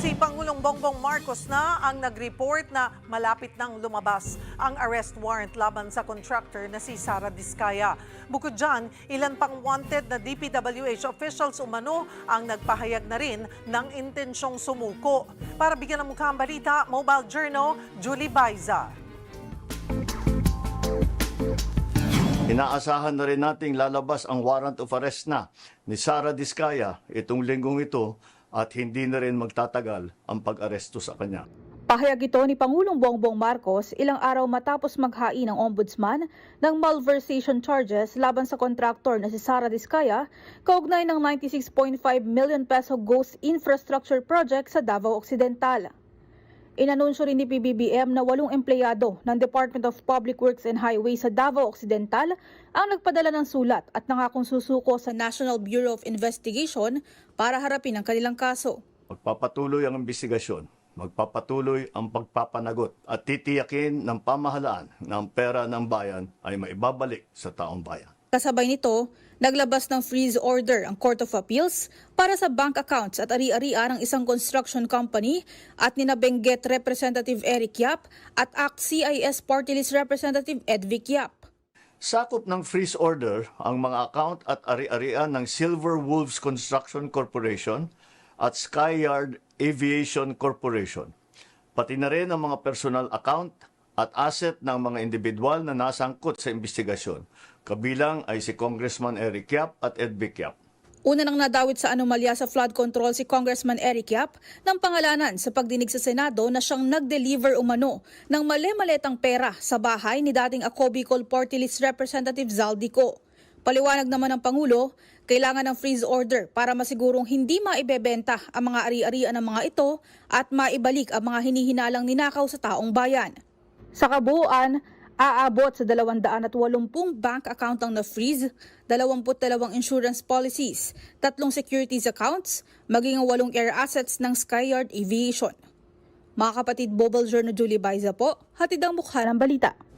Si Pangulong Bongbong Marcos na ang nag-report na malapit nang lumabas ang arrest warrant laban sa contractor na si Sara Diskaya. Bukod dyan, ilan pang wanted na DPWH officials umano ang nagpahayag na rin ng intensyong sumuko. Para bigyan ng mukha ang balita, Mobile Journal, Julie Baiza. Inaasahan na rin nating lalabas ang warrant of arrest na ni Sara Diskaya itong linggong ito at hindi na rin magtatagal ang pag-aresto sa kanya. Pahayag ito ni Pangulong Bongbong Marcos ilang araw matapos maghain ng ombudsman ng malversation charges laban sa kontraktor na si Sara Diskaya kaugnay ng 96.5 million peso ghost infrastructure project sa Davao Occidental. Inanunsyo rin ni PBBM na 8 empleyado ng Department of Public Works and Highways sa Davao Occidental ang nagpadala ng sulat at nangakong susuko sa National Bureau of Investigation para harapin ang kanilang kaso. Magpapatuloy ang investigasyon, magpapatuloy ang pagpapanagot at titiyakin ng pamahalaan na ang pera ng bayan ay maibabalik sa taong bayan. Kasabay nito, naglabas ng freeze order ang Court of Appeals para sa bank accounts at ari-arian ng isang construction company at ni Benguet Representative Eric Yap at ACT-CIS Party List Representative Ed Vic Yap. Sakop ng freeze order ang mga account at ari-arian ng Silver Wolves Construction Corporation at Skyyard Aviation Corporation, pati na rin ang mga personal account at asset ng mga individual na nasangkot sa investigasyon. Kabilang ay si Congressman Eric Yap at Ed Vic Yap. Una nang nadawit sa anomalya sa flood control si Congressman Eric Yap ng pangalanan sa pagdinig sa Senado na siyang nag-deliver umano ng mali-maletang pera sa bahay ni dating Ako Bicol Party List Representative Zaldico. Paliwanag naman ng Pangulo, kailangan ng freeze order para masigurong hindi maibebenta ang mga ari-arian ng mga ito at maibalik ang mga hinihinalang ninakaw sa taong bayan. Sa kabuuan, aabot sa 280 bank account ang na-freeze, 22 insurance policies, 3 securities accounts, maging 8 air assets ng Skyyard Aviation. Mga kapatid, Mobile Journal Julie Baiza po, hatid ang mukha ng balita.